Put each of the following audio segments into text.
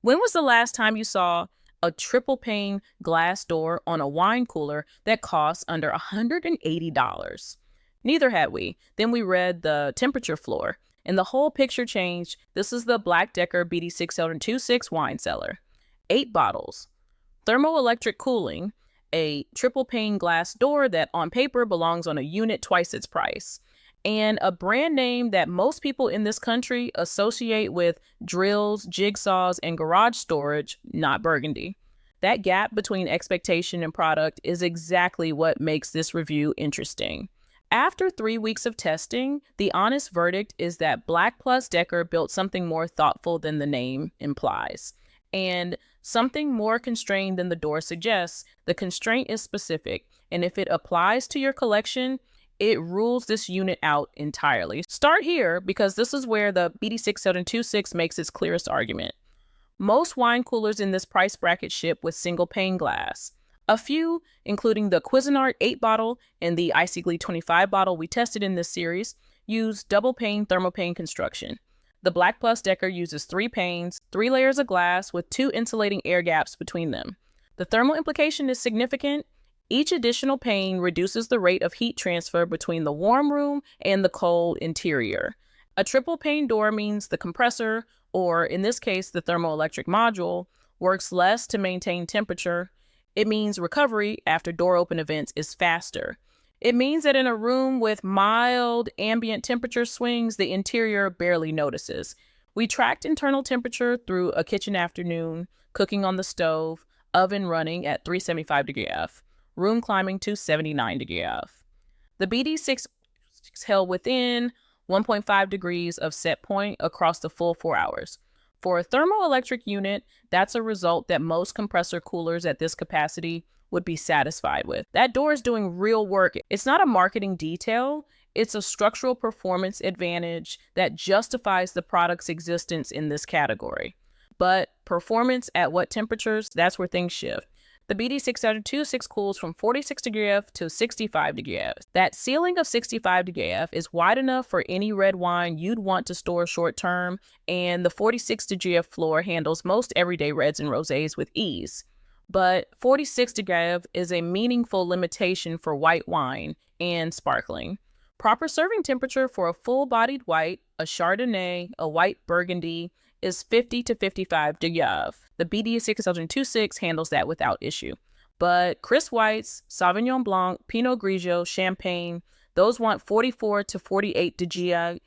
When was the last time you saw a triple pane glass door on a wine cooler that costs under $180? Neither had we. Then we read the temperature floor, and the whole picture changed. This is the BLACK+DECKER BD60026 Wine Cellar. 8 bottles. Thermoelectric cooling, a triple pane glass door that on paper belongs on a unit twice its price, and a brand name that most people in this country associate with drills, jigsaws, and garage storage, not Burgundy. That gap between expectation and product is exactly what makes this review interesting. After 3 weeks of testing, the honest verdict is that BLACK+DECKER built something more thoughtful than the name implies, and something more constrained than the door suggests. The constraint is specific, and if it applies to your collection, it rules this unit out entirely. Start here because this is where the BD60026 makes its clearest argument. Most wine coolers in this price bracket ship with single pane glass. A few, including the Cuisinart 8 bottle and the Icy 25 bottle we tested in this series, use double pane thermopane construction. The BLACK+DECKER uses 3 panes, 3 layers of glass with 2 insulating air gaps between them. The thermal implication is significant. Each additional pane reduces the rate of heat transfer between the warm room and the cold interior. A triple pane door means the compressor, or in this case the thermoelectric module, works less to maintain temperature. It means recovery after door open events is faster. It means that in a room with mild ambient temperature swings, the interior barely notices. We tracked internal temperature through a kitchen afternoon, cooking on the stove, oven running at 375 degree F. Room climbing to 79 degree F. The BD6 held within 1.5 degrees of set point across the full 4 hours. For a thermoelectric unit, that's a result that most compressor coolers at this capacity would be satisfied with. That door is doing real work. It's not a marketing detail. It's a structural performance advantage that justifies the product's existence in this category. But performance at what temperatures? That's where things shift. The BD60026 cools from 46 degree F to 65 degree F. That ceiling of 65 degree F is wide enough for any red wine you'd want to store short term, and the 46 degree F floor handles most everyday reds and rosés with ease. But 46 degree F is a meaningful limitation for white wine and sparkling. Proper serving temperature for a full-bodied white, a Chardonnay, a white Burgundy, is 50 to 55 degree F. The BD60026 handles that without issue. But crisp whites, Sauvignon Blanc, Pinot Grigio, Champagne, those want 44 to 48 degree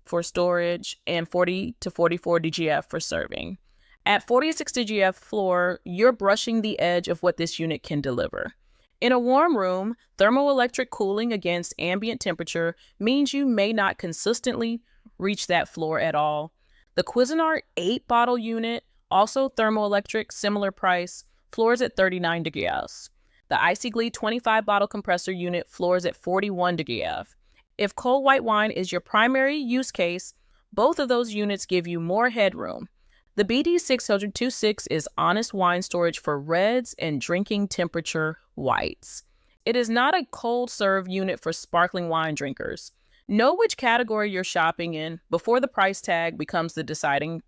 for storage and 40 to 44 degree F for serving. At 46 degree F floor, you're brushing the edge of what this unit can deliver. In a warm room, thermoelectric cooling against ambient temperature means you may not consistently reach that floor at all. The Cuisinart 8 bottle unit, also thermoelectric, similar price, floors at 39 degree F. The Icy 25 bottle compressor unit floors at 41 degree F. If cold white wine is your primary use case, both of those units give you more headroom. The BD60026 is honest wine storage for reds and drinking temperature whites. It is not a cold serve unit for sparkling wine drinkers. Know which category you're shopping in before the price tag becomes the deciding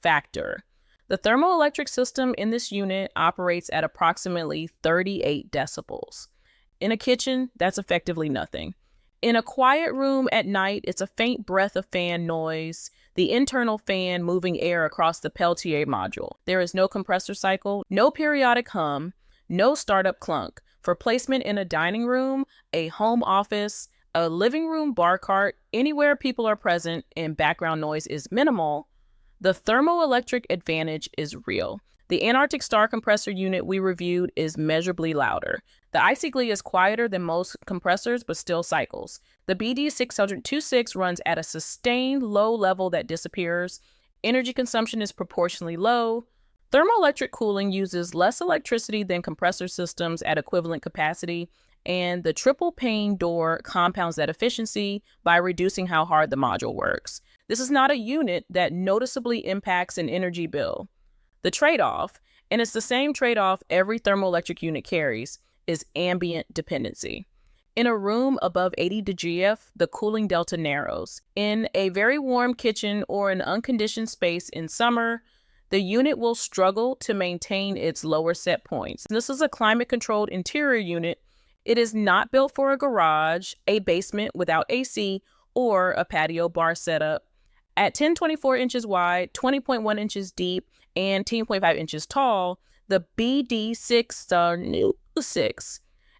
factor. The thermoelectric system in this unit operates at approximately 38 decibels. In a kitchen, that's effectively nothing. In a quiet room at night, it's a faint breath of fan noise, the internal fan moving air across the Peltier module. There is no compressor cycle, no periodic hum, no startup clunk. For placement in a dining room, a home office, a living room bar cart, anywhere people are present and background noise is minimal, the thermoelectric advantage is real. The Antarctic Star compressor unit we reviewed is measurably louder. The Icy is quieter than most compressors, but still cycles. The BD60026 runs at a sustained low level that disappears. Energy consumption is proportionally low. Thermoelectric cooling uses less electricity than compressor systems at equivalent capacity, and the triple pane door compounds that efficiency by reducing how hard the module works. This is not a unit that noticeably impacts an energy bill. The trade-off, and it's the same trade-off every thermoelectric unit carries, is ambient dependency. In a room above 80 degree F, the cooling delta narrows. In a very warm kitchen or an unconditioned space in summer, the unit will struggle to maintain its lower set points. This is a climate-controlled interior unit. It is not built for a garage, a basement without AC, or a patio bar setup. At 10.24 inches wide, 20.1 inches deep, and 10.5 inches tall, the BD60026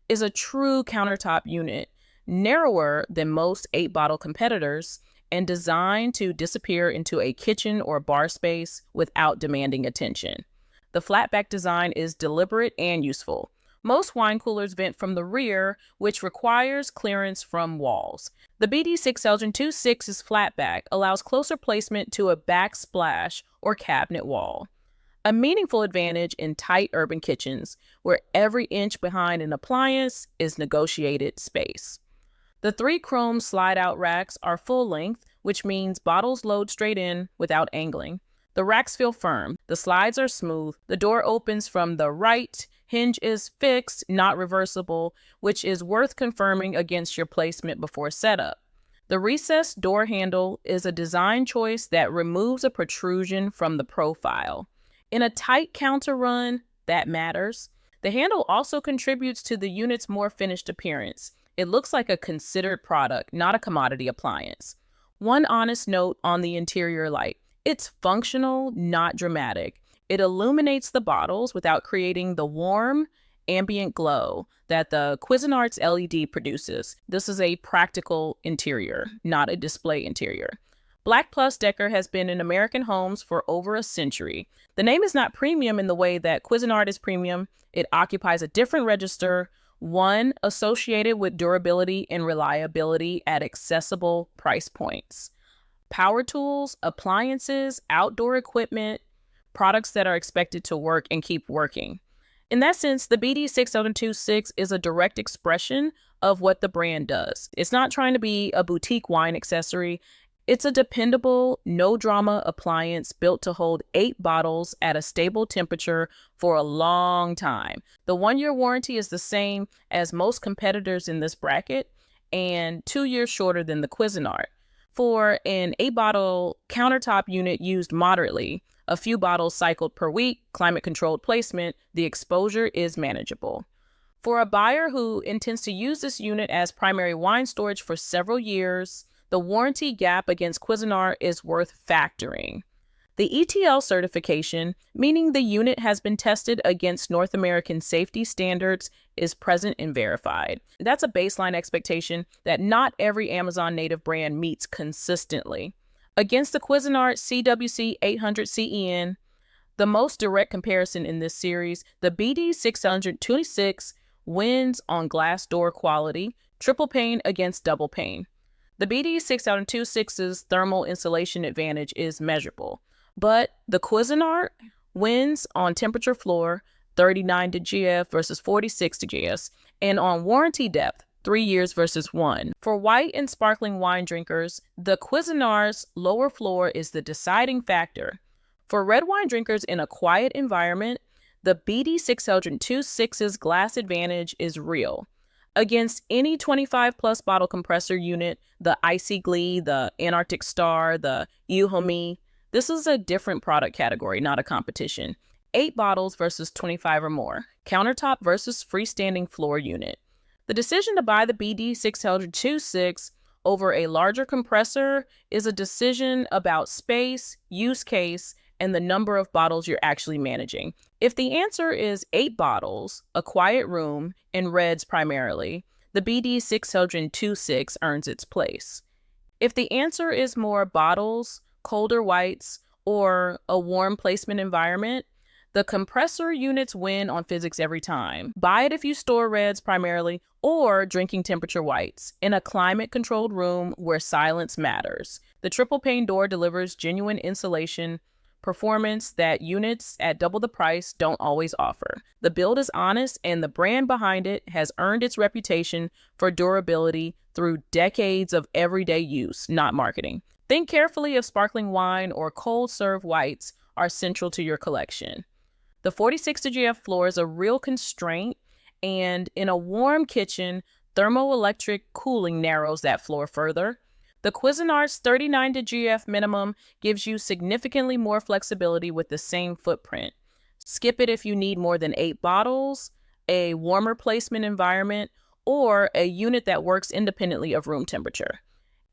is a true countertop unit, narrower than most 8-bottle competitors, and designed to disappear into a kitchen or bar space without demanding attention. The flat-back design is deliberate and useful. Most wine coolers vent from the rear, which requires clearance from walls. The BD60026's flatback allows closer placement to a backsplash or cabinet wall, a meaningful advantage in tight urban kitchens where every inch behind an appliance is negotiated space. The 3 chrome slide-out racks are full length, which means bottles load straight in without angling. The racks feel firm, the slides are smooth, the door opens from the right, hinge is fixed, not reversible, which is worth confirming against your placement before setup. The recessed door handle is a design choice that removes a protrusion from the profile. In a tight counter run, that matters. The handle also contributes to the unit's more finished appearance. It looks like a considered product, not a commodity appliance. One honest note on the interior light: it's functional, not dramatic. It illuminates the bottles without creating the warm, ambient glow that the Cuisinart's LED produces. This is a practical interior, not a display interior. BLACK+DECKER has been in American homes for over a century. The name is not premium in the way that Cuisinart is premium. It occupies a different register, one associated with durability and reliability at accessible price points. Power tools, appliances, outdoor equipment, products that are expected to work and keep working. In that sense, the BD60026 is a direct expression of what the brand does. It's not trying to be a boutique wine accessory. It's a dependable, no-drama appliance built to hold 8 bottles at a stable temperature for a long time. The 1-year warranty is the same as most competitors in this bracket and 2 years shorter than the Cuisinart. For an 8-bottle countertop unit used moderately, a few bottles cycled per week, climate-controlled placement, the exposure is manageable. For a buyer who intends to use this unit as primary wine storage for several years, the warranty gap against Cuisinart is worth factoring. The ETL certification, meaning the unit has been tested against North American safety standards, is present and verified. That's a baseline expectation that not every Amazon native brand meets consistently. Against the Cuisinart CWC 800CEN, the most direct comparison in this series, the BD60026 wins on glass door quality, triple pane against double pane. The BD60026's thermal insulation advantage is measurable, but the Cuisinart wins on temperature floor, 39 DGF versus 46 DGS, and on warranty depth, 3 years versus 1. For white and sparkling wine drinkers, the Cuisinart's lower floor is the deciding factor. For red wine drinkers in a quiet environment, the BD60026's glass advantage is real. Against any 25-plus bottle compressor unit, the Icy Glee, the Antarctic Star, the Yuhomi, this is a different product category, not a competition. 8 bottles versus 25 or more. Countertop versus freestanding floor unit. The decision to buy the BD60026 over a larger compressor is a decision about space, use case, and the number of bottles you're actually managing. If the answer is 8 bottles, a quiet room, and reds primarily, the BD60026 earns its place. If the answer is more bottles, colder whites, or a warm placement environment, the compressor units win on physics every time. Buy it if you store reds primarily or drinking temperature whites in a climate-controlled room where silence matters. The triple-pane door delivers genuine insulation performance that units at double the price don't always offer. The build is honest, and the brand behind it has earned its reputation for durability through decades of everyday use, not marketing. Think carefully if sparkling wine or cold serve whites are central to your collection. The 46 DGF floor is a real constraint, and in a warm kitchen, thermoelectric cooling narrows that floor further. The Cuisinart's 39 minimum gives you significantly more flexibility with the same footprint. Skip it if you need more than 8 bottles, a warmer placement environment, or a unit that works independently of room temperature.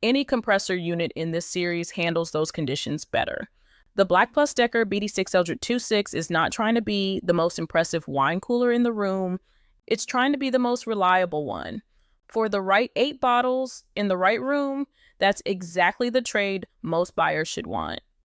Any compressor unit in this series handles those conditions better. The BLACK+DECKER BD60026 is not trying to be the most impressive wine cooler in the room. It's trying to be the most reliable one. For the right 8 bottles in the right room, that's exactly the trade most buyers should want.